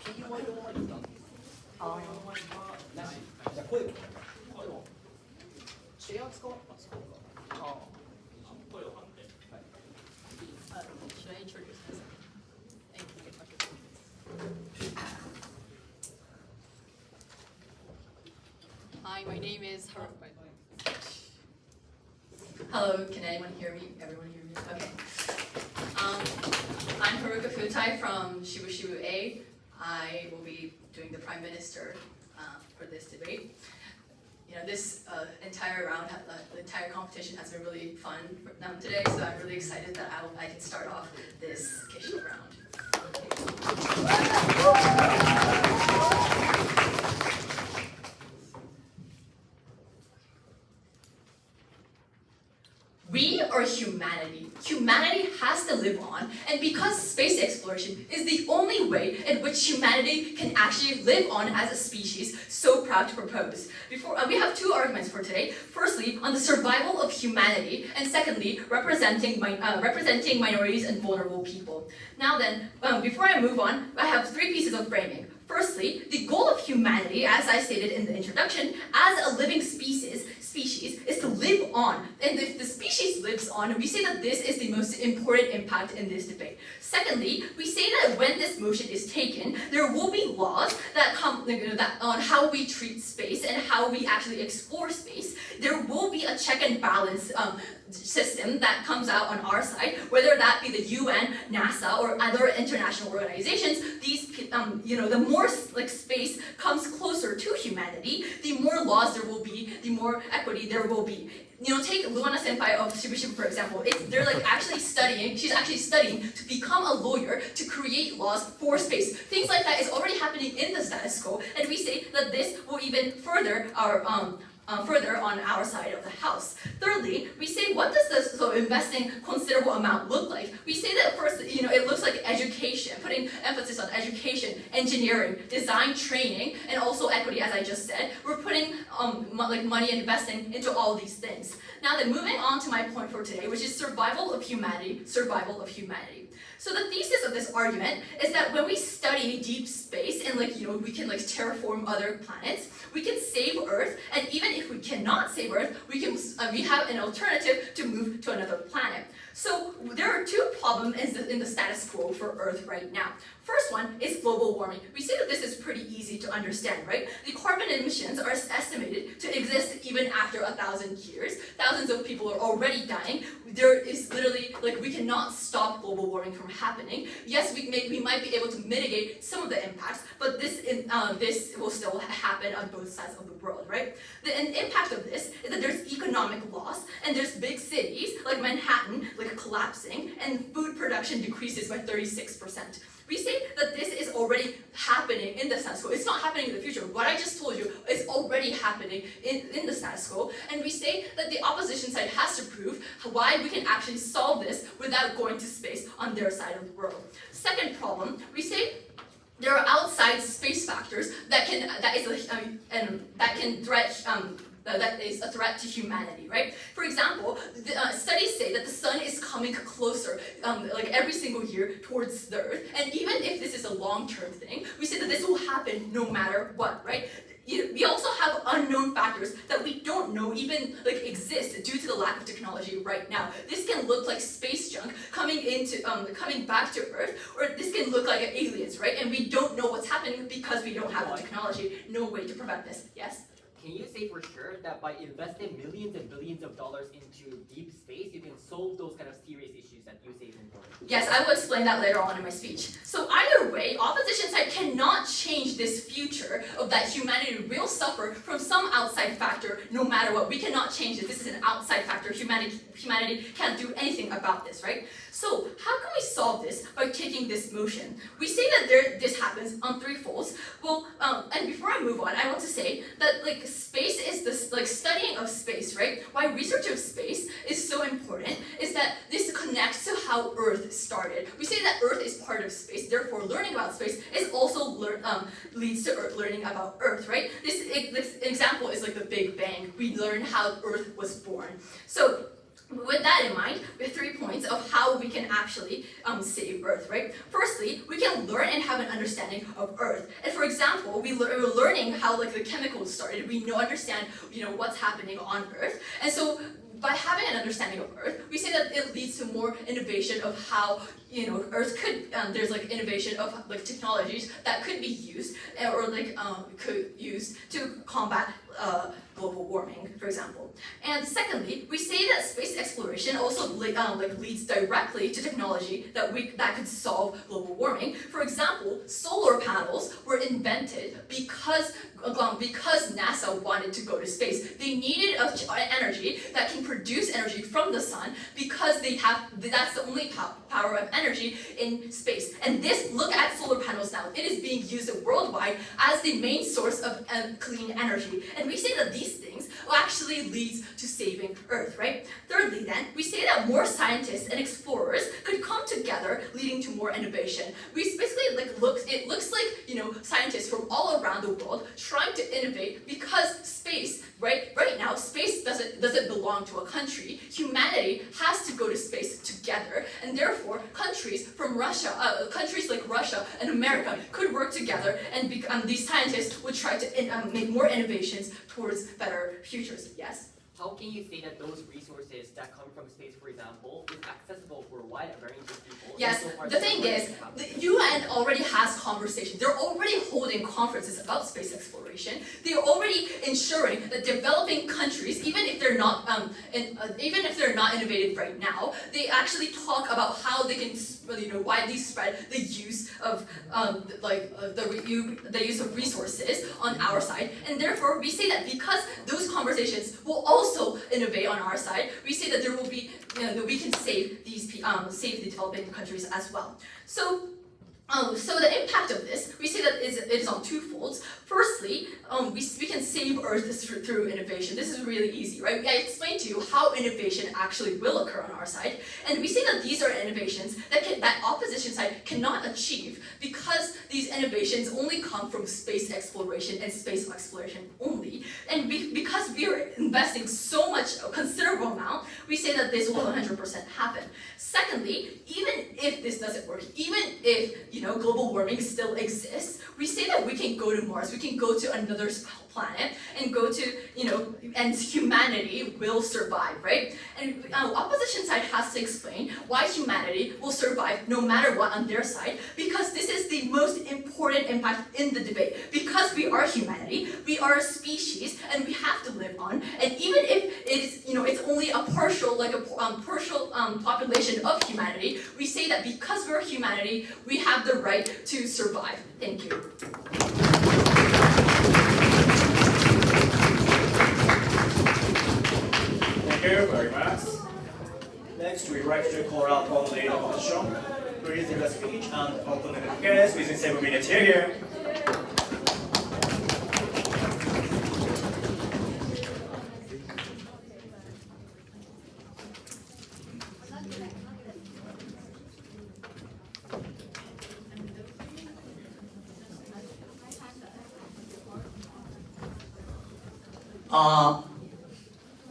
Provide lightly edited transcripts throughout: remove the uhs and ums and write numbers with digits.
P は4割なんです。4割はなし。じゃあ声を。でもシェア使うか。声を張って。はい。Should I introduce myself? Hi, my name is Haruka. Hello, can anyone hear me? Everyone hear me? Okay. I'm Haruka Futai from Shibu A. I will be doing the Prime Minister for this debate. You know, this entire round, the entire competition has been really fun today, so I'm really excited that I can start off this Kesho round. We are humanity. Humanity has to live on, and because space exploration is the only way in which humanity can actually live on as a species, so proud to propose. We have two arguments for today. Firstly, on the survival of humanity, and secondly, representing minorities and vulnerable people. Now then, before I move on, I have three pieces of framing. Firstly, the goal of humanity, as I stated in the introduction, as a living species is to live on. And if the species lives on, we say that this is the most important impact in this debate. Secondly, we say that when this motion is taken, there will be laws that come on how we treat space and how we actually explore space. There will be a check and balance system that comes out on our side, whether that be the UN, NASA, or other international organizations. These, the more space comes closer to humanity, the more laws there will be, the more equity there will be. Take Luana Senpai of Shibu for example. They're actually studying, she's actually studying to become a lawyer to create laws for space. Things like that is already happening in the status quo, and we say that this will even further further on our side of the house. Thirdly, we say, what does this investing considerable amount look like? We say that first, it looks like education, putting emphasis on education, engineering, design training, and also equity, as I just said. We're putting money and investing into all these things. Now then, moving on to my point for today, which is survival of humanity. So the thesis of this argument is that when we study deep space and we can terraform other planets, we can save Earth, and even if we cannot save Earth, we have an alternative to move to another planet. So there are two problems in the status quo for Earth right now. First one is global warming. We see that this is pretty easy to understand, right? The carbon emissions are estimated to exist even after 1,000 years. Thousands of people are already dying. There is literally, we cannot stop global warming from happening. Yes, we might be able to mitigate some of the impacts, but this will still happen on both sides of the world, right? The impact of this is that there's economic loss, and there's big cities like Manhattan collapsing, and food production decreases by 36%. We say that this is already happening in the status quo. It's not happening in the future. What I just told you is already happening in the status quo. And we say that the opposition side has to prove why we can actually solve this without going to space on their side of the world. Second problem, we say there are outside space factors that is a threat to humanity, right? For example, studies say that the sun is coming closer, every single year towards the Earth, and even if this is a long-term thing, we say that this will happen no matter what, right? We also have unknown factors that we don't know even exist due to the lack of technology right now. This can look like space junk coming back to Earth, or this can look like aliens, right? And we don't know what's happening because we don't have the technology. No way to prevent this. Yes? Can you say for sure that by investing millions and billions of dollars into deep space, you can solve those kind of serious issues that you say is important? Yes, I will explain that later on in my speech. So either way, opposition side cannot change this future of that humanity will suffer from some outside factor no matter what. We cannot change it. This is an outside factor. Humanity can't do anything about this, right? So how can we solve this by taking this motion? We say that this happens on three folds. Well, and before I move on, I want to say that space is this studying of space, right? Why research of space is so important is that this connects to how Earth started. We say that Earth is part of space, therefore learning about space is also leads to learning about Earth, right? This example is the Big Bang. We learn how Earth was born. So With that in mind, we have 3 points of how we can actually save Earth, right? Firstly, we can learn and have an understanding of Earth. And for example, we're learning how like the chemicals started. We understand what's happening on Earth, and so by having an understanding of Earth, we say that it leads to more innovation of how Earth could. There's like innovation of like technologies that could be used or like could use to combat global warming, for example. And secondly, we say that space exploration also leads directly to technology that could solve global warming. For example, solar panels were invented because NASA wanted to go to space. They needed energy that can produce energy from the sun because that's the only power of energy in space. And look at solar panels now. It is being used worldwide as the main source of clean energy. And we say that these things will actually lead to saving Earth, right? Thirdly, then, we say that more scientists and explorers could come together, leading to more innovation. We basically it looks like scientists from all around the world trying to innovate because space, right now, space doesn't belong to a country. Humanity has to go to space together, and therefore countries like Russia and America could work together, and these scientists would try to make more innovations towards better futures. Yes? How can you say that those resources that come from space, for example, is accessible for a wide range of people? Yes, the thing is, the UN already has conversations. They're already holding conferences about space exploration. They're already ensuring that developing countries, even if they're not innovative right now, they actually talk about how they can widely spread the use of the use of resources on our side. And therefore, we say that because those conversations will also innovate on our side, we say that there will be that we can save the developing countries as well. So the impact of this, we say that it is on two folds. Firstly, we can save Earth through innovation. This is really easy, right? I explained to you how innovation actually will occur on our side, and we say that these are innovations that opposition side cannot achieve because these innovations only come from space exploration and space exploration only. And because we are investing so much, a considerable amount, we say that this will 100% happen. Secondly, even if this doesn't work, even if global warming still exists, we say that we can go to Mars, we can go to another planet, and go to, and humanity will survive, right? And opposition side has to explain why humanity will survive no matter what on their side, because this is the most important impact in the debate. Because we are humanity, we are a species, and we have to live on. And even if it is, it's only a partial population of humanity, we say that because we're humanity, we have the right to survive. Thank you. Thank you very much. Next, we like to call out on the opposition. Please give a speech and open the case within 7 minutes here.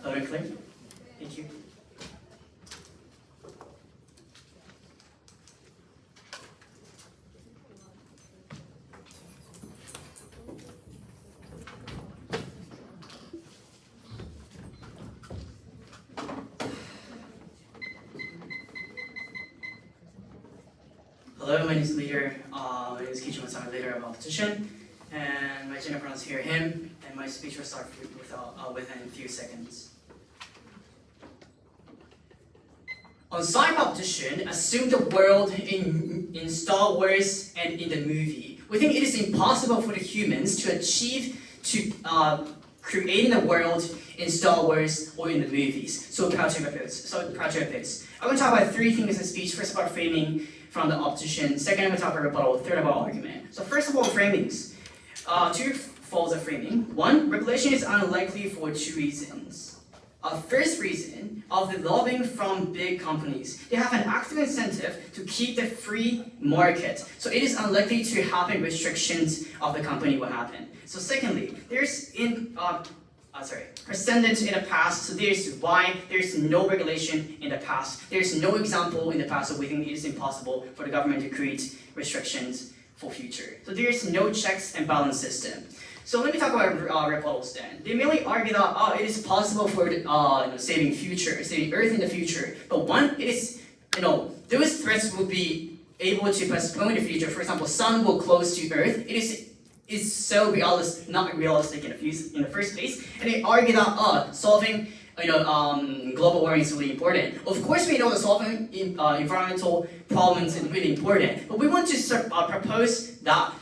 Loud and clear. Thank you. Hello, my name is Leader. My name is Kichima, leader of opposition, and my gender pronouns here him, and my speech will start within a few seconds. On side opposition, assume the world in Star Wars and in the movie. We think it is impossible for the humans to achieve creating a world in Star Wars or in the movies. So project of this. I'm going to talk about 3 things in the speech. First about framing from the opposition. Second, I'm going to talk about rebuttal. Third, about argument. So first of all, framings. 2 folds of framing. 1, regulation is unlikely for 2 reasons. First reason, of the lobbying from big companies. They have an active incentive to keep the free market. So it is unlikely to happen restrictions of the company will happen. So secondly, there's percentage in the past. So there's why there's no regulation in the past. There's no example in the past, so we think it is impossible for the government to create restrictions for future. So there's no checks and balance system. So let me talk about rebuttals then. They mainly argue that it is possible for saving Earth in the future. But one, it is those threats will be able to postpone the future. For example, sun will close to Earth. It is so not realistic in the first place. And they argue that solving global warming is really important. Of course, we know that solving environmental problems is really important. But we want to propose that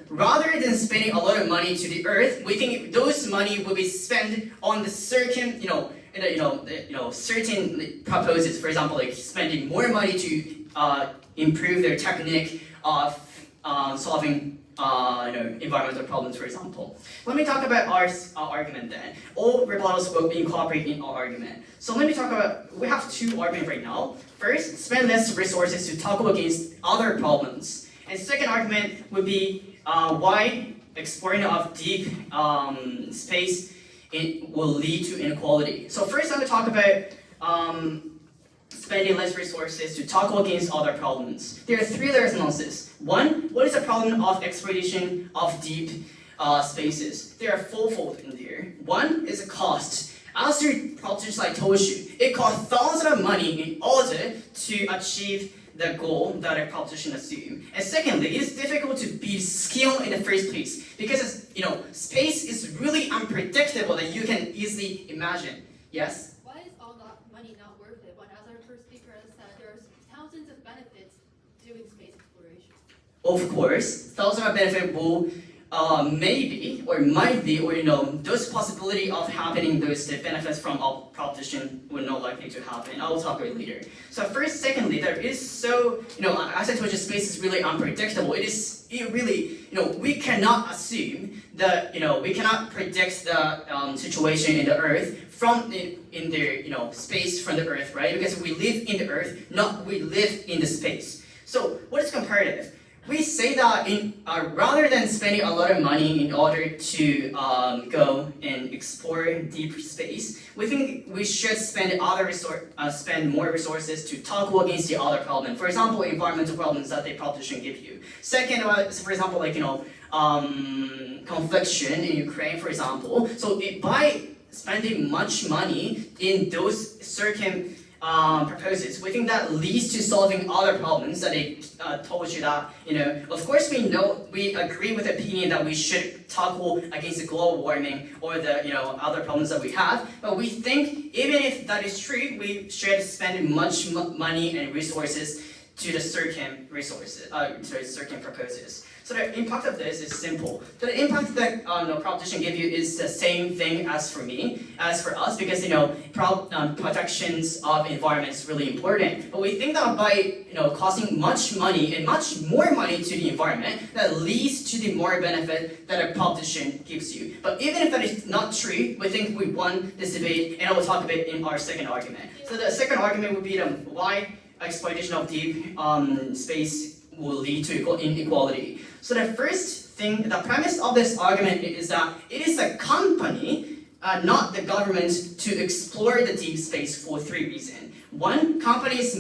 rather than spending a lot of money to the Earth, we think those money will be spent on the certain certain proposals. For example, like spending more money to improve their technique of solving environmental problems, for example. Let me talk about our argument then. All rebuttals will be incorporated in our argument. So let me talk about, we have two arguments right now. First, spend less resources to tackle against other problems. And second argument would be why exploring of deep space will lead to inequality. So first, I'm going to talk about spending less resources to tackle against other problems. There are three layers of analysis. One, what is the problem of exploitation of deep spaces? There are fourfold in there. One is the cost. As the propositions I told you, it costs thousands of money in order to achieve the goal that a proposition assumes. And secondly, it is difficult to build skill in the first place because space is really unpredictable that you can easily imagine. Yes? Why is all that money not worth it when, as our first speaker has said, there are thousands of benefits doing space exploration? Of course, thousands of benefits will maybe or might be, or those possibility of happening, the benefits from a proposition will not likely to happen. I will talk about it later. So first, secondly, there is as I told you, space is really unpredictable. We cannot assume that we cannot predict the situation in the Earth from in the space from the Earth, right? Because we live in the Earth, not we live in the space. So what is comparative? We say that rather than spending a lot of money in order to go and explore deep space, we think we should spend more resources to tackle against the other problem. For example, environmental problems that the proposition give you. Second, for example, confliction in Ukraine, for example. So by spending much money in those certain proposals, we think that leads to solving other problems that they told you that, of course we agree with the opinion that we should tackle against the global warming or the, other problems that we have, but we think even if that is true, we should spend much money and resources to the certain proposals. So the impact of this is simple. The impact that proposition give you is the same thing as for us, because protections of environment is really important. But we think that by costing much money and much more money to the environment, that leads to the more benefit that a proposition gives you. But even if that is not true, we think we won this debate, and I will talk about it in our second argument. So the second argument would be why exploitation of deep space will lead to inequality. So the first thing, the premise of this argument is that it is the company, not the government, to explore the deep space for three reasons. One, companies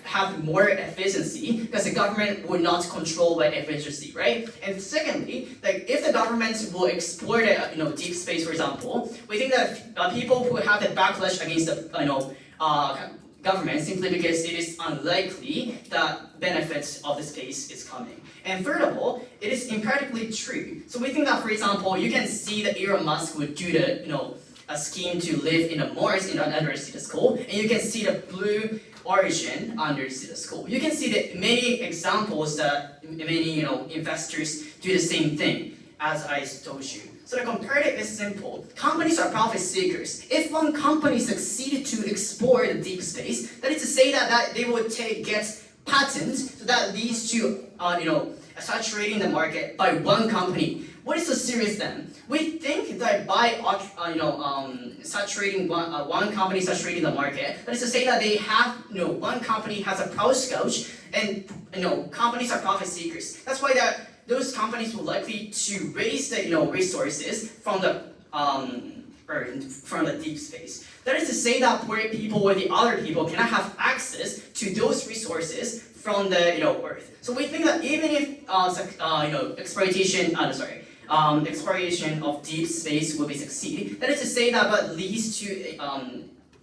have more efficiency because the government would not control that efficiency, right? And secondly, if the government will explore the deep space, for example, we think that people who have the backlash against the government simply because it is unlikely that benefits of the space is coming. And third of all, it is empirically true. So we think that, for example, you can see that Elon Musk would do a scheme to live in a Mars in an undersea school, and you can see the Blue Origin undersea school. You can see the many examples that many investors do the same thing, as I told you. So the comparative is simple. Companies are profit seekers. If one company succeeded to explore the deep space, that is to say that they would get patents, so that leads to saturating the market by one company. What is so serious then? We think that by saturating one company saturating the market, that is to say that they have one company has a profit coach, and companies are profit seekers. That's why those companies will likely to raise the resources from the Earth from the deep space. That is to say that poor people or the other people cannot have access to those resources from the Earth. So we think that even if exploration of deep space will be succeed, that is to say that but leads to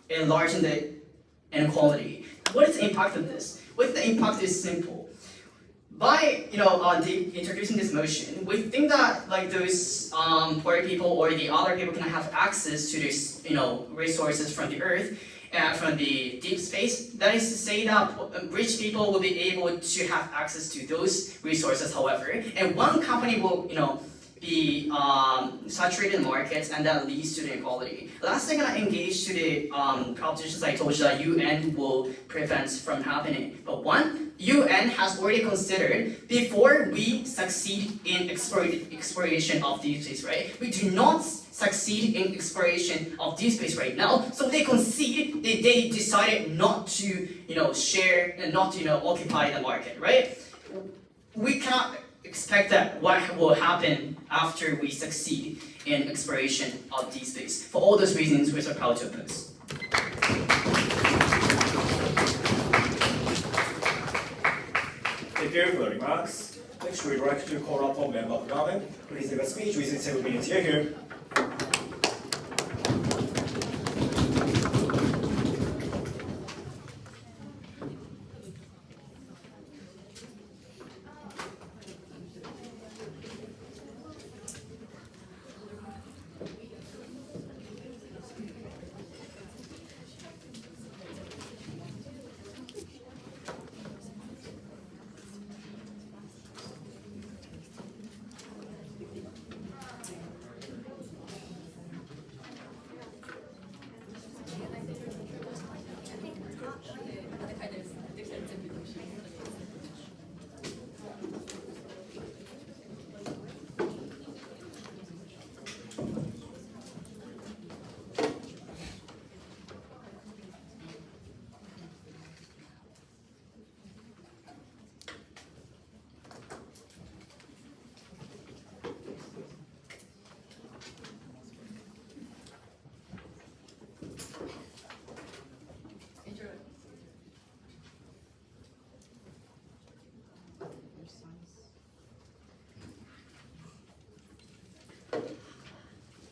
enlarging the inequality. What is the impact of this? Well, the impact is simple. By introducing this motion, we think that like those poor people or the other people can have access to these resources from the Earth and from the deep space. That is to say that rich people will be able to have access to those resources, however, and one company will be saturated markets, and that leads to the inequality. Last thing, I engage to the propositions I told you that UN will prevent from happening. But one, UN has already considered before we succeed in exploration of deep space, right? We do not succeed in exploration of deep space right now, so they conceded. They decided not to share and not to occupy the market, right? We cannot expect that what will happen after we succeed in exploration of deep space. For all those reasons, we're so proud to oppose. Thank you for the remarks. Next, we'd like to call upon member of government. Please give a speech within 7 minutes. Here.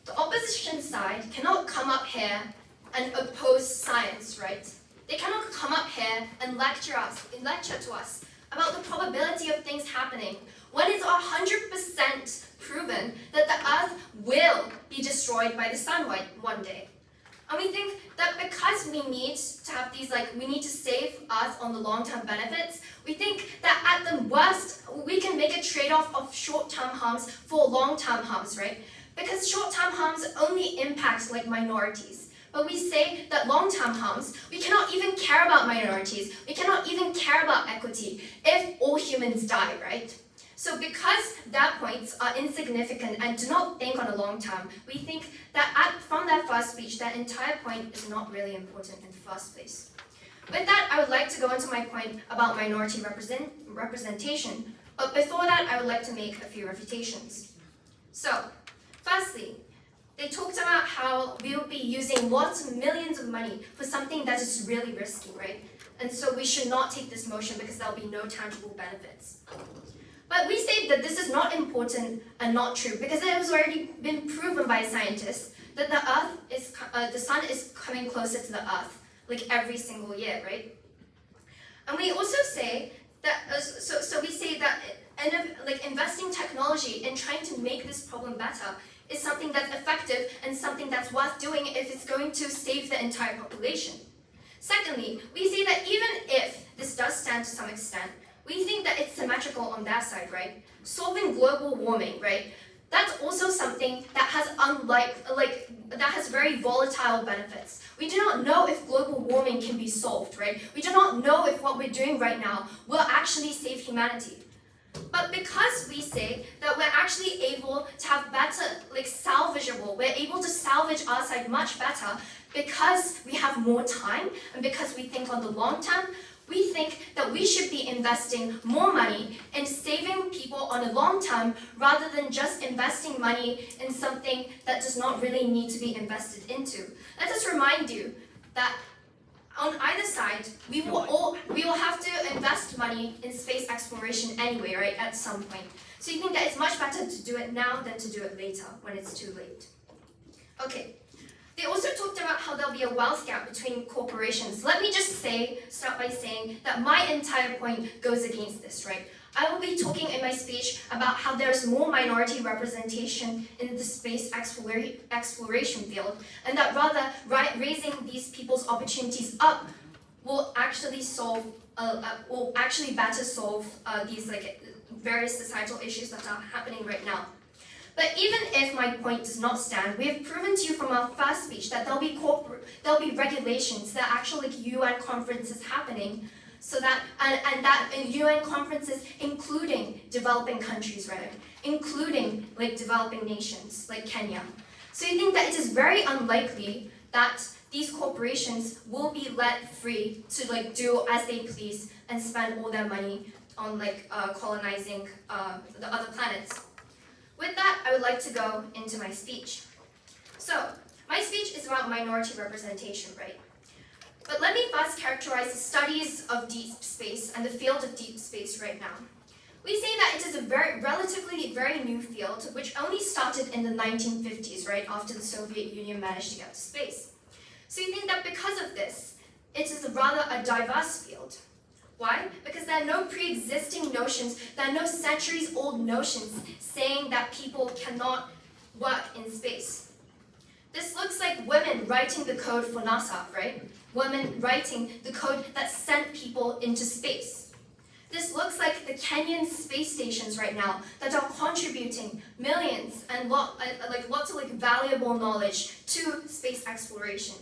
The opposition side cannot come up here and oppose science, right? They cannot come up here and lecture to us about the probability of things happening when it's 100% proven that the Earth will be destroyed by the sun one day. And we think that because we need to have these, we need to save Earth on the long-term benefits, we think that at the worst, we can make a trade-off of short-term harms for long-term harms, right? Because short-term harms only impact minorities. But we say that long-term harms, we cannot even care about minorities, we cannot even care about equity if all humans die, right? So because their points are insignificant and do not think on the long term, we think that from that first speech, that entire point is not really important in the first place. With that, I would like to go into my point about minority representation, but before that, I would like to make a few refutations. So, firstly, they talked about how we will be using lots of millions of money for something that is really risky, right? And so we should not take this motion because there will be no tangible benefits. But we say that this is not important and not true because it has already been proven by scientists that the sun is coming closer to the Earth, every single year, right? And we also say that, so we say that investing technology and trying to make this problem better is something that's effective and something that's worth doing if it's going to save the entire population. Secondly, we say that even if this does stand to some extent, we think that it's symmetrical on that side, right? Solving global warming, right? That's also something that has that has very volatile benefits. We do not know if global warming can be solved, right? We do not know if what we're doing right now will actually save humanity. But because we say that we're actually able to have better, salvageable, we're able to salvage our side much better because we have more time and because we think on the long term, We think that we should be investing more money in saving people on a long term rather than just investing money in something that does not really need to be invested into. Let us remind you that on either side, we will have to invest money in space exploration anyway, right, at some point. So you think that it's much better to do it now than to do it later when it's too late. Okay. They also talked about how there'll be a wealth gap between corporations. Let me just start by saying that my entire point goes against this, right? I will be talking in my speech about how there's more minority representation in the space exploration field, and that rather raising these people's opportunities up will actually better solve these various societal issues that are happening right now. But even if my point does not stand, we have proven to you from our first speech that there'll be regulations, that actual UN conferences happening, so that and that UN conferences including developing countries, right, including developing nations like Kenya. So you think that it is very unlikely that these corporations will be let free to do as they please and spend all their money on colonizing the other planets. With that, I would like to go into my speech. So, my speech is about minority representation, right? But let me first characterize the studies of deep space and the field of deep space right now. We say that it is a relatively very new field, which only started in the 1950s, right, after the Soviet Union managed to get to space. So you think that because of this, it is rather a diverse field. Why? Because there are no pre-existing notions, there are no centuries-old notions saying that people cannot work in space. This looks like women writing the code for NASA, right? Women writing the code that sent people into space. This looks like the Kenyan space stations right now that are contributing millions and lots of valuable knowledge to space exploration.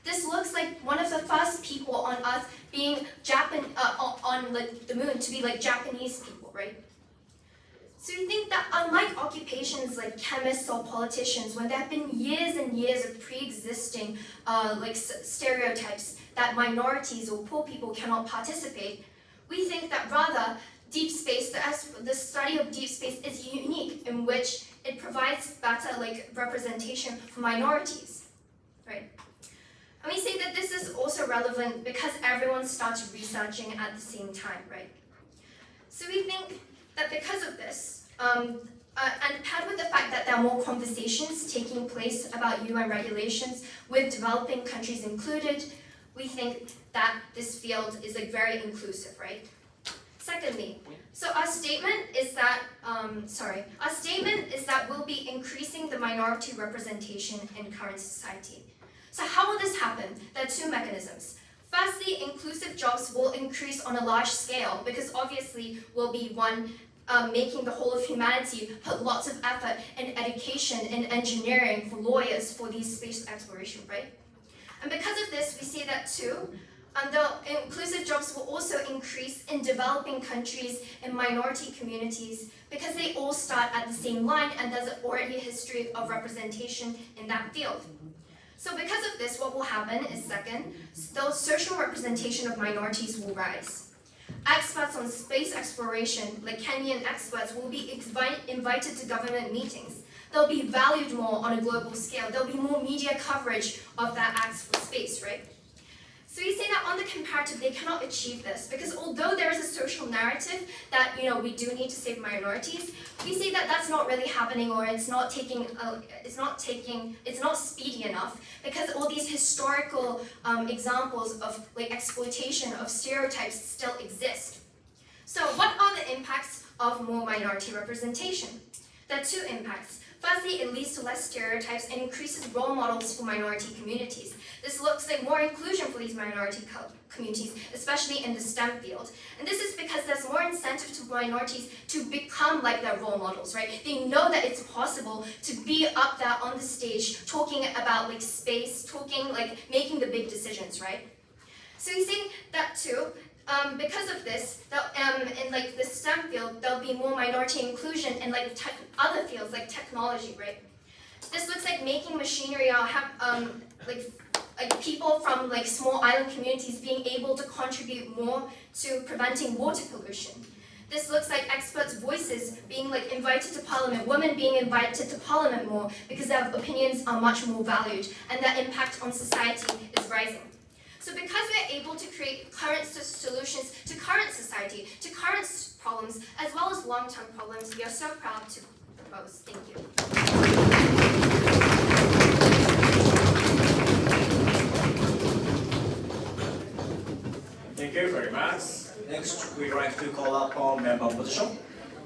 This looks like one of the first people on Earth being on the moon to be Japanese people, right? So you think that unlike occupations like chemists or politicians, when there have been years and years of pre-existing stereotypes that minorities or poor people cannot participate, we think that rather deep space, the study of deep space is unique in which it provides better representation for minorities, right? And we say that this is also relevant because everyone started researching at the same time, right? So we think that because of this, and paired with the fact that there are more conversations taking place about UN regulations with developing countries included, we think that this field is very inclusive, right? Secondly, so our statement is that we'll be increasing the minority representation in current society. So how will this happen? There are two mechanisms. Firstly, inclusive jobs will increase on a large scale because obviously we'll be making the whole of humanity put lots of effort in education, in engineering, for lawyers, for these space exploration, right? And because of this, we see that too, the inclusive jobs will also increase in developing countries and minority communities because they all start at the same line and there's already a history of representation in that field. So because of this, what will happen is second, the social representation of minorities will rise. Experts on space exploration, like Kenyan experts, will be invited to government meetings. They'll be valued more on a global scale. There'll be more media coverage of that acts for space, right? So we say that on the comparative, they cannot achieve this because although there is a social narrative that we do need to save minorities, we say that that's not really happening, or it's not speedy enough because all these historical examples of exploitation of stereotypes still exist. So what are the impacts of more minority representation? There are two impacts. Firstly, it leads to less stereotypes and increases role models for minority communities. This looks like more inclusion for these minority communities, especially in the STEM field. And this is because there's more incentive to minorities to become like their role models, right? They know that it's possible to be up there on the stage talking about space, making the big decisions, right? So we see that too. Because of this, in the STEM field, there'll be more minority inclusion in other fields like technology, right? This looks like making machinery or like people from like small island communities being able to contribute more to preventing water pollution. This looks like experts' voices being like invited to parliament, women being invited to parliament more because their opinions are much more valued and their impact on society is rising. So because we're able to create current solutions to current society, to current problems, as well as long-term problems, we are so proud to propose. Thank you. Thank you very much. Next, we'd like to call upon member opposition.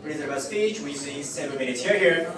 Please deliver a speech within 7 minutes. Here.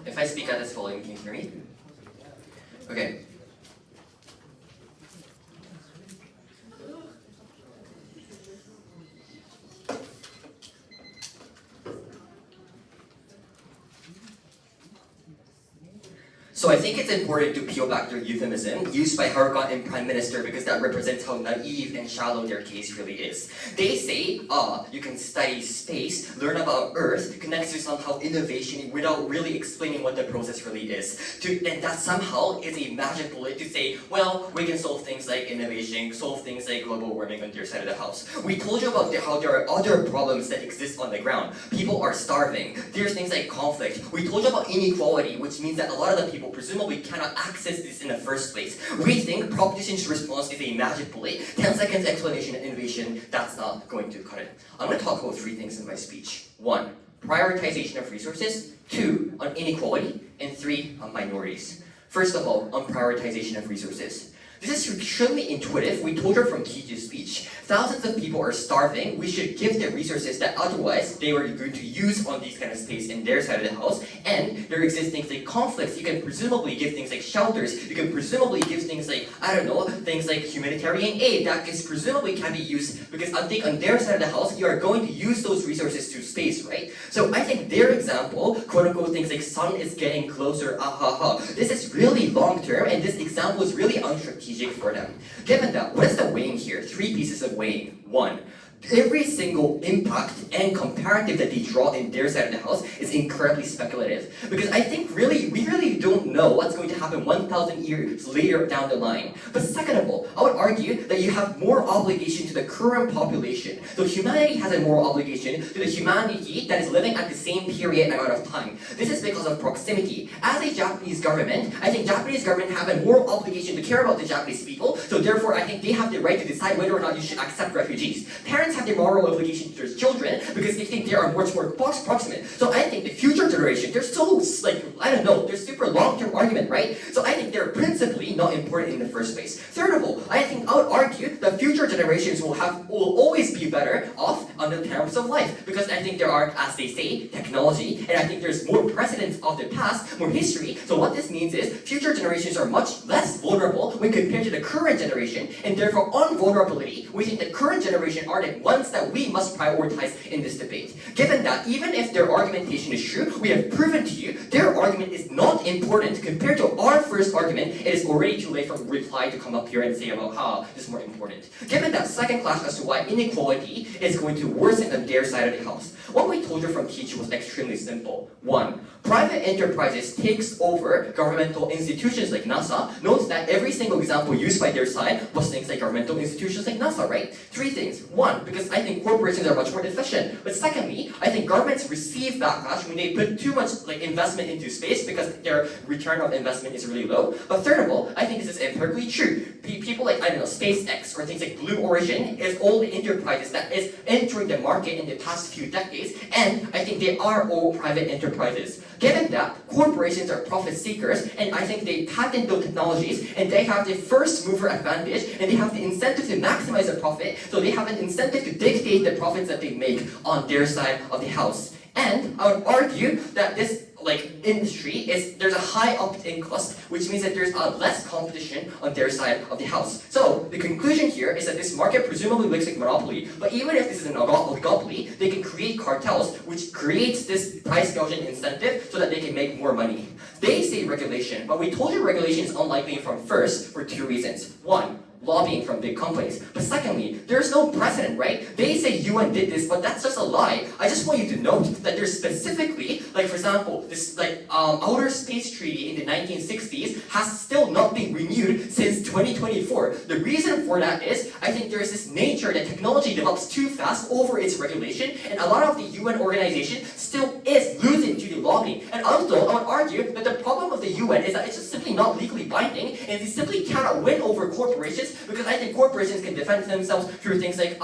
If I speak at this volume, can you hear me? Okay. So I think it's important to peel back your euphemism used by Harakan Prime Minister because that represents how naive and shallow their case really is. They say, you can study space, learn about Earth, connect to somehow innovation without really explaining what the process really is. And that somehow is a magic bullet to say, well, we can solve things like innovation, solve things like global warming on your side of the house. We told you about how there are other problems that exist on the ground. People are starving. There's things like conflict. We told you about inequality, which means that a lot of the people presumably cannot access this in the first place. We think proposition's response is a magic bullet. 10 seconds explanation and innovation, that's not going to cut it. I'm going to talk about 3 things in my speech. 1, prioritization of resources. 2, on inequality. And 3, on minorities. First of all, on prioritization of resources. This is extremely intuitive. We told her from Kiju's speech. Thousands of people are starving. We should give them resources that otherwise they were going to use on these kind of space in their side of the house. And there exist things like conflicts. You can presumably give things like shelters. You can presumably give things like, I don't know, things like humanitarian aid that is presumably can be used because I think on their side of the house, you are going to use those resources to space, right? So I think their example, quote unquote, things like sun is getting closer, this is really long term and this example is really unstrategic for them. Given that, what is the weighing here? 3 pieces of weighing. 1, every single impact and comparative that they draw in their side of the house is incredibly speculative. Because I think we really don't know what's going to happen 1,000 years later down the line. But second of all, I would argue that you have more obligation to the current population. So humanity has a moral obligation to the humanity that is living at the same period amount of time. This is because of proximity. As a Japanese government, I think Japanese government have a moral obligation to care about the Japanese people. So therefore, I think they have the right to decide whether or not you should accept refugees. Parents have the moral obligation to their children because they think they are much more proximate. So I think the future generation, they're so they're super long-term argument, right? So I think they're principally not important in the first place. Third of all, I think I would argue that future generations will always be better off on the terms of life because I think there are, as they say, technology, and I think there's more precedents of the past, more history. So what this means is future generations are much less vulnerable when compared to the current generation, and therefore on vulnerability, we think the current generation are the ones that we must prioritize in this debate. Given that, even if their argumentation is true, we have proven to you their argument is not important compared to our first argument. It is already too late for reply to come up here and say about how this is more important. Given that, have second class as to why inequality is going to worsen on their side of the house. What we told you from teacher was extremely simple. 1. Private enterprises takes over governmental institutions like NASA. Note that every single example used by their side was things like governmental institutions like NASA, right? 3 things. 1, because I think corporations are much more efficient. But secondly, I think governments receive backlash when they put too much investment into space because their return of investment is really low. But third of all, I think this is empirically true. People like, SpaceX or things like Blue Origin is all the enterprises that is entering the market in the past few decades, and I think they are all private enterprises. Given that, corporations are profit seekers, and I think they patent those technologies, and they have the first mover advantage, and they have the incentive to maximize the profit, so they have an incentive to dictate the profits that they make on their side of the house. And I would argue that this industry there's a high opt-in cost, which means that there's less competition on their side of the house. So the conclusion here is that this market presumably looks like monopoly, but even if this is an oligopoly, they can create cartels, which creates this price gouging incentive so that they can make more money. They say regulation, but we told you regulation is unlikely for 2 reasons. 1, lobbying from big companies. But secondly, there's no precedent, right? They say UN did this, but that's just a lie. I just want you to note that there's specifically, for example, this outer space treaty in the 1960s has still not been renewed since 2024. The reason for that is, I think there's this nature that technology develops too fast over its regulation, and a lot of the UN organization still is losing to the lobbying. And also, I would argue that the problem of the UN is that it's just simply not legally binding, and they simply cannot win over corporations, because I think corporations can defend themselves through things like,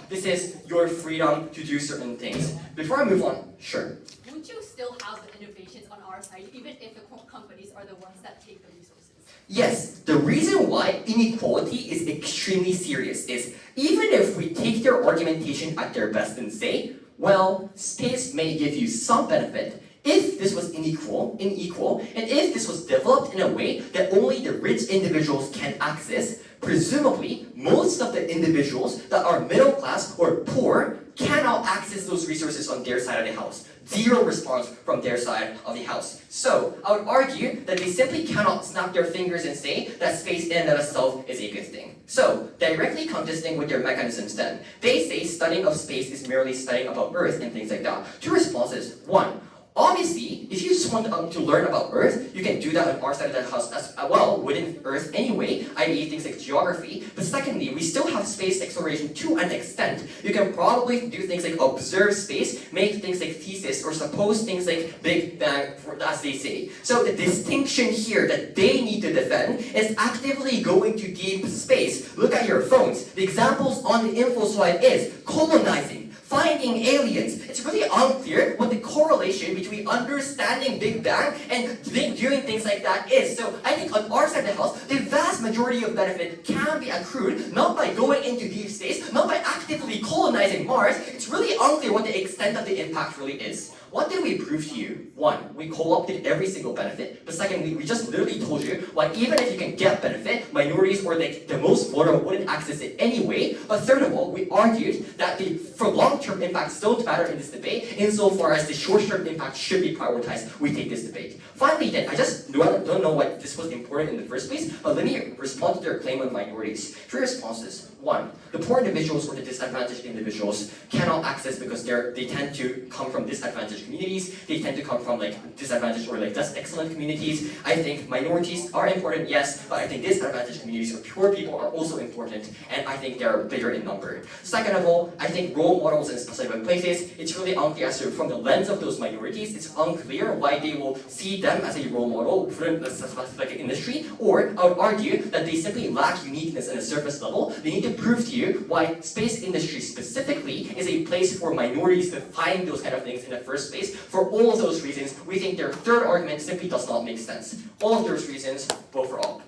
this is your freedom to do certain things. Before I move on, sure. Won't you still have the innovations on our side, even if the companies are the ones that take the resources? Yes, the reason why inequality is extremely serious is, even if we take their argumentation at their best and say, well, space may give you some benefit, if this was unequal, and if this was developed in a way that only the rich individuals can access, presumably, most of the individuals that are middle class or poor cannot access those resources on their side of the house. Zero response from their side of the house. So, I would argue that they simply cannot snap their fingers and say that space in and of itself is a good thing. So, directly contesting with their mechanisms then, they say studying of space is merely studying about Earth and things like that. 2 responses. 1. Obviously, if you just want to learn about Earth, you can do that on our side of the house as well, within Earth anyway, i.e. things like geography. But secondly, we still have space exploration to an extent. You can probably do things like observe space, make things like thesis, or suppose things like Big Bang, as they say. So the distinction here that they need to defend is actively going to deep space. Look at your phones. The examples on the info slide is colonizing, finding aliens. It's really unclear what the correlation between understanding Big Bang and doing things like that is. So I think on our side of the house, the vast majority of benefit can be accrued not by going into deep space, not by actively colonizing Mars. It's really unclear what the extent of the impact really is. What did we prove to you? 1, we co-opted every single benefit. But secondly, we just literally told you why even if you can get benefit, minorities or the most vulnerable wouldn't access it anyway. But third of all, we argued that for long-term impacts don't matter in this debate, insofar as the short-term impact should be prioritized. We take this debate. Finally then, I just don't know why this was important in the first place, but let me respond to their claim on minorities. 3 responses. 1, the poor individuals or the disadvantaged individuals cannot access because they tend to come from disadvantaged communities, they tend to come from disadvantaged or less excellent communities. I think minorities are important, yes, but I think disadvantaged communities or poor people are also important, and I think they're bigger in number. Second of all, I think role models in specific places, it's really unclear as to from the lens of those minorities, it's unclear why they will see them as a role model for a specific industry, or I would argue that they simply lack uniqueness at a surface level. They need to prove to you why space industry specifically is a place for minorities to find those kind of things in the first place. For all of those reasons, we think their third argument simply does not make sense. All of those reasons, vote for all.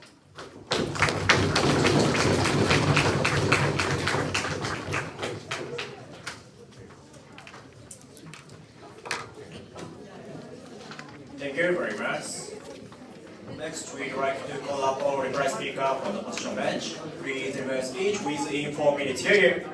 Thank you very much. Next, we'd like to call up our request speaker from the position bench. Please deliver speech within 4 minutes here.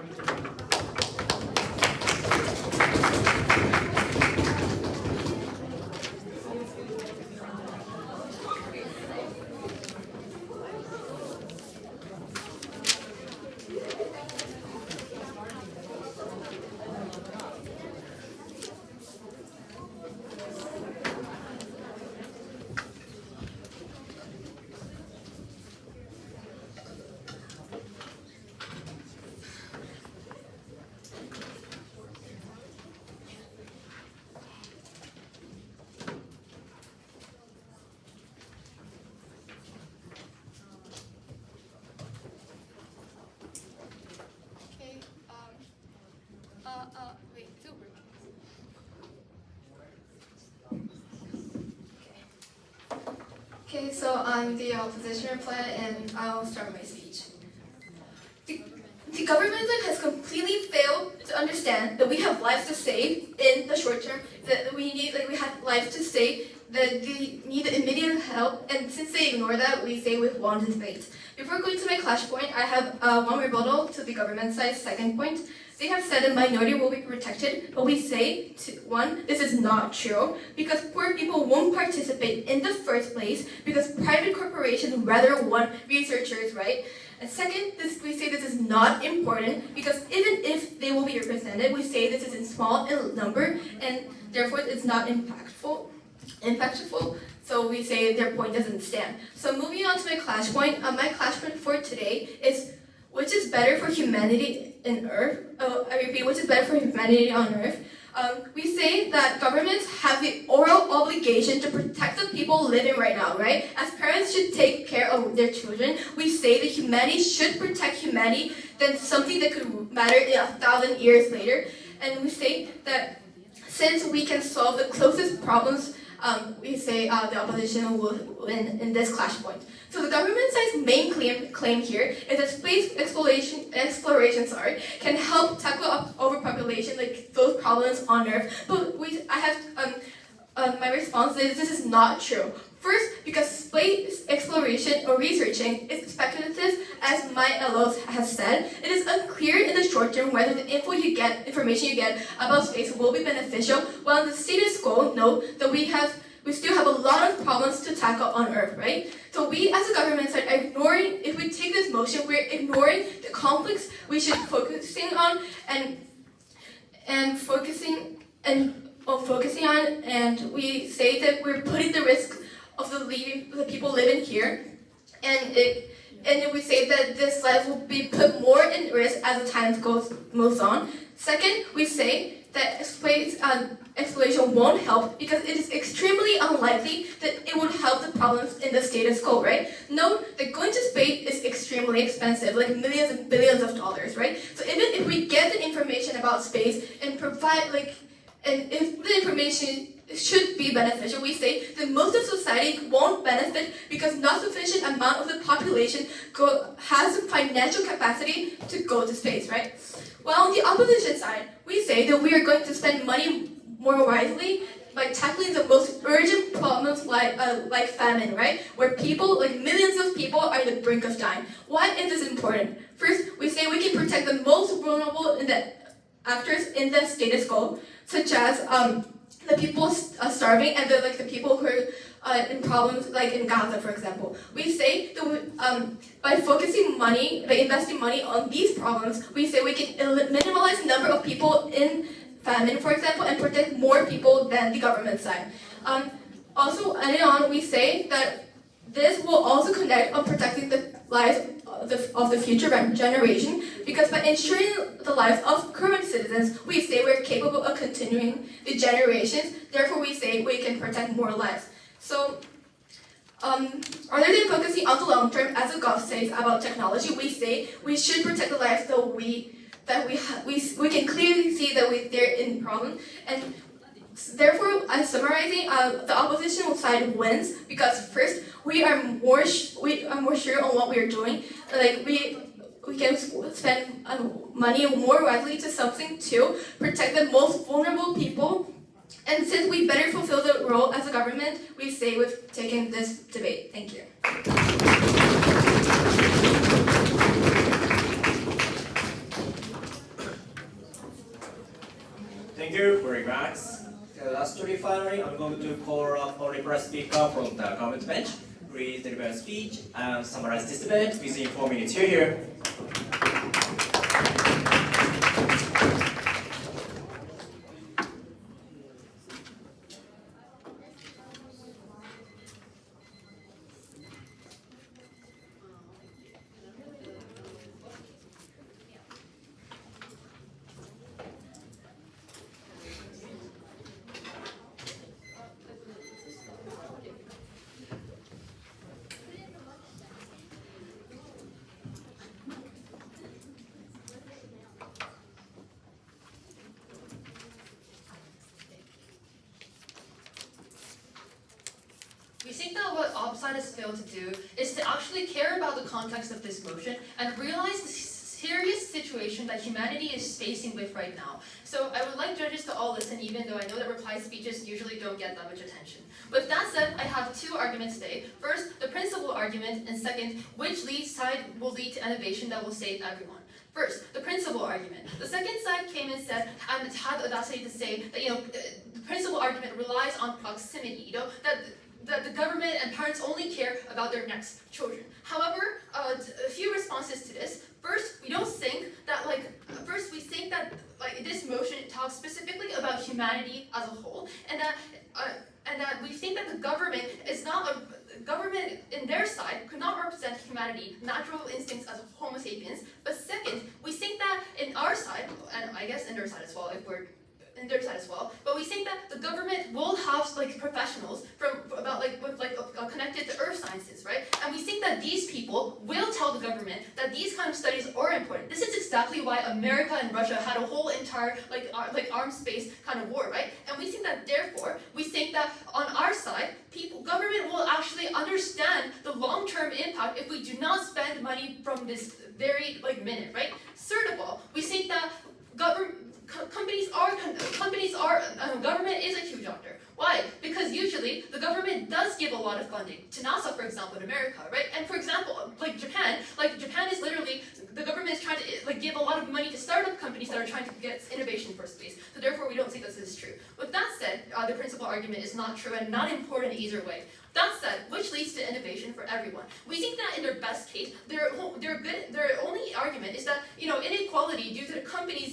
So I'm the opposition reply, and I'll start my speech. The government has completely failed to understand that we have lives to save in the short term, that we have lives to save, that they need immediate help, and since they ignore that, we say with one debate. Before going to my clash point, I have one rebuttal to the government side's second point. They have said a minority will be protected, but we say, one, this is not true, because poor people won't participate in the first place, because private corporations rather want researchers, right? And second, we say this is not important, because even if they will be represented, we say this is in small number, and therefore it's not impactful. So we say their point doesn't stand. So moving on to my clash point, my clash point for today is, which is better for humanity in Earth? I repeat, which is better for humanity on Earth? We say that governments have the oral obligation to protect the people living right now, right? As parents should take care of their children, we say that humanity should protect humanity than something that could matter in 1,000 years later. And we say that since we can solve the closest problems, we say the opposition will win in this clash point. So the government side's main claim here is that space exploration can help tackle overpopulation, like those problems on Earth. But my response is this is not true. First, because space exploration or researching is speculative, as my LO has said, it is unclear in the short term whether the information you get about space will be beneficial, while in the status quo, note that we still have a lot of problems to tackle on Earth, right? So we as a government side are ignoring, if we take this motion, we're ignoring the conflicts we should focusing on and focusing on, and we say that we're putting the risk of the people living here, and we say that this life will be put more in risk as the time moves on. Second, we say that space exploration won't help because it is extremely unlikely that it would help the problems in the status quo, right? Note that going to space is extremely expensive, like millions and billions of dollars, right? So even if we get the information about space and provide and if the information should be beneficial, we say that most of society won't benefit because not sufficient amount of the population has the financial capacity to go to space, right? While on the opposition side, we say that we are going to spend money more wisely by tackling the most urgent problems like famine, right? Where people, like millions of people, are at the brink of dying. Why is this important? First, we say we can protect the most vulnerable actors in the status quo, such as the people starving and the people who are in problems like in Gaza, for example. We say that by investing money on these problems, we say we can minimize the number of people in famine, for example, and protect more people than the government side. Also, adding on, we say that this will also connect on protecting the lives of the future generation, because by ensuring the lives of current citizens, we say we're capable of continuing the generations, therefore we say we can protect more lives. So, rather than focusing on the long term, as the Gov says about technology, we say we should protect the lives so we can clearly see that they're in problem, and therefore, I'm summarizing, the opposition side wins because first we are more sure on what we are doing. Like we can spend money more wisely to something to protect the most vulnerable people. And since we better fulfill the role as a government, we say we've taken this debate. Thank you. Thank you very much. Lastly, finally, I'm going to call up a request speaker from the comment bench. Please deliver a speech and summarize this debate within 4 minutes. Here. side has failed to do is to actually care about the context of this motion and realize the serious situation that humanity is facing with right now. So I would like judges to all listen, even though I know that reply speeches usually don't get that much attention. With that said, I have two arguments today. First, the principal argument, and second, which side will lead to innovation that will save everyone. First, the principal argument. The second side came and said, and had the audacity to say that, the principal argument relies on proximity, that the government and parents only care about their next children. However, a few responses to this. First, we think that this motion talks specifically about humanity as a whole, and that we think that the government in their side could not represent humanity, natural instincts as Homo sapiens. But second, we think that in our side, and I guess in their side as well, but we think that the government will have professionals connected to earth sciences, right? And we think that these people will tell the government that these kind of studies are important. This is exactly why America and Russia had a whole entire arms space kind of war, right? And we think that therefore on our side, government will actually understand the long-term impact if we do not spend money from this very minute, right? Third of all, we think that government is a huge actor. Why? Because usually the government does give a lot of funding to NASA, for example, in America, right? And for example, Japan is literally, the government is trying to give a lot of money to startup companies that are trying to get innovation for space. So therefore, we don't think this is true. With that said, the principal argument is not true and not important either way. That said, which leads to innovation for everyone. We think that in their best case, their only argument is that inequality due to the companies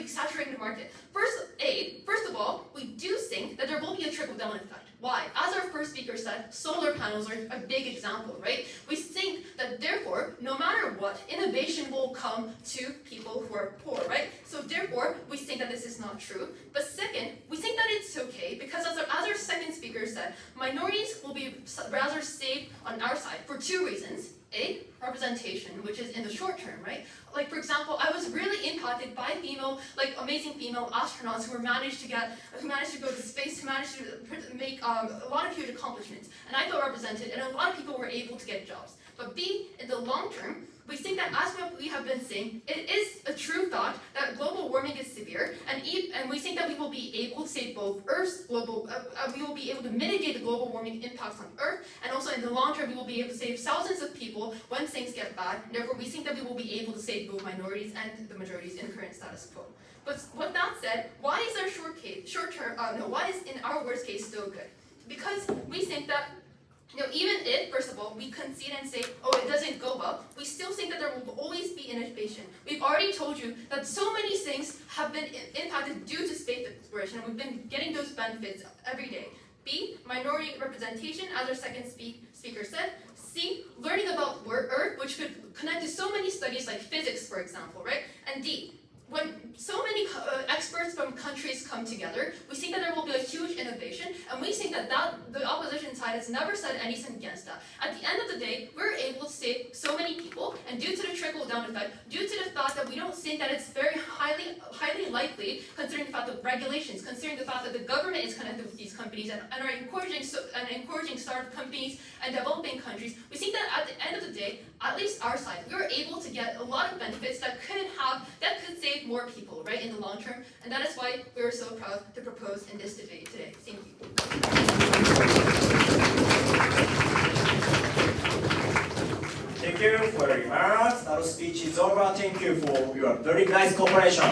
saturating the market. First of all, we do think that there will be a trickle-down effect. Why? As our first speaker said, solar panels are a big example, right? We think that therefore, no matter what, innovation will come to people who are poor, right? So therefore, we think that this is not true. But second, we think that it's okay because as our second speaker said, minorities will be rather safe on our side for two reasons. Representation, which is in the short term, right? For example, I was really impacted by amazing female astronauts who managed to go to space, who managed to make a lot of huge accomplishments. And I felt represented, and a lot of people were able to get jobs. But in the long term, we think that as we have been saying, it is a true fact that global warming is severe, and we think that we will be able to save both Earth's we will be able to mitigate the global warming impacts on Earth, and also in the long term, we will be able to save thousands of people when things get bad. Therefore, we think that we will be able to save both minorities and the majorities in current status quo. But with that said, why is why is in our worst case still good? Because we think that even if, first of all, we concede and say, oh, it doesn't go well, we still think that there will always be innovation. We've already told you that so many things have been impacted due to space exploration, and we've been getting those benefits every day. B, minority representation, as our second speaker said. C, learning about Earth, which could connect to so many studies like physics, for example, right? And D, when so many experts from countries come together, we think that there will be a huge innovation, and we think that the opposition side has never said anything against that. At the end of the day, we're able to save so many people, and due to the trickle-down effect, due to the fact that we don't think that it's very highly likely, considering the fact of regulations, considering the fact that the government is connected with these companies and are encouraging startup companies and developing countries, we think that at the end of the day, at least our side, we were able to get a lot of benefits that could save more people, right, in the long term, and that is why we are so proud to propose in this debate today. Thank you. Thank you for your remarks. That speech is over. Thank you for your very nice cooperation.